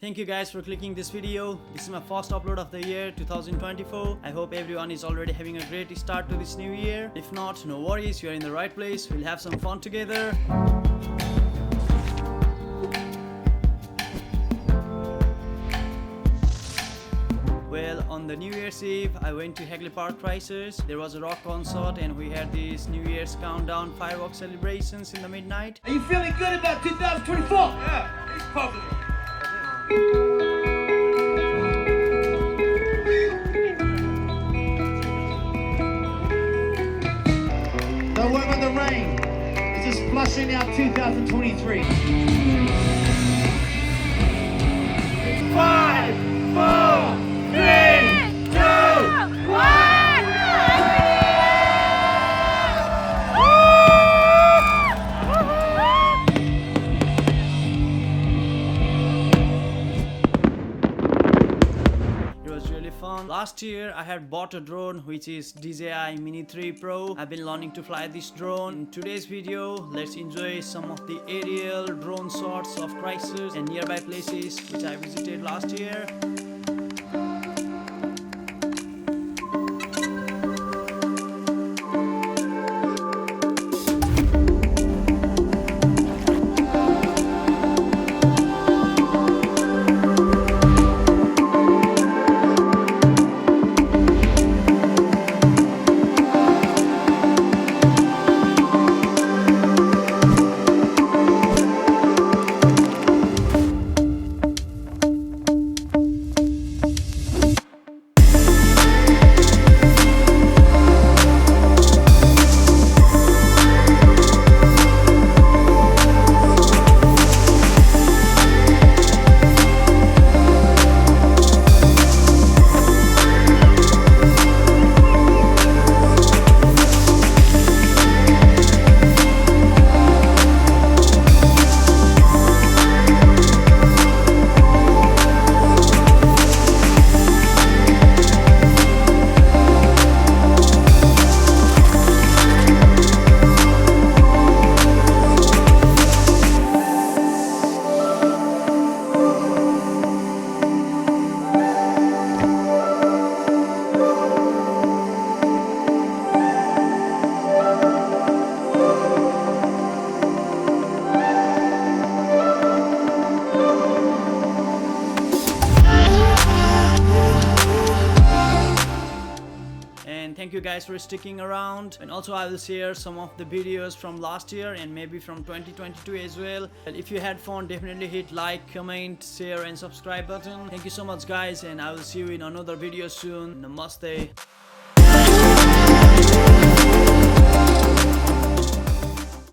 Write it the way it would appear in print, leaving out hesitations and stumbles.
Thank you guys for clicking this video. This is my first upload of the year 2024. I hope everyone is already having a great start to this new year. If not, no worries, you are in the right place. We'll have some fun together. Well, on the New Year's Eve, I went to Hagley Park, Christchurch. There was a rock concert and we had these New Year's countdown fireworks celebrations in the midnight. Are you feeling good about 2024? Yeah, it's positive. Don't worry about the rain. It's just flushing out 2023. 5, 4, 3, 2, 1. Fun. Last year I had bought a drone which is DJI Mini 3 Pro. I've been learning to fly this drone. In today's video, let's enjoy some of the aerial drone shots of Christchurch and nearby places which I visited last year. Thank you guys for sticking around, and also I will share some of the videos from last year and maybe from 2022 as well. And if you had fun, definitely hit like, comment, share and subscribe button. Thank you so much guys, and I will see you in another video soon. Namaste.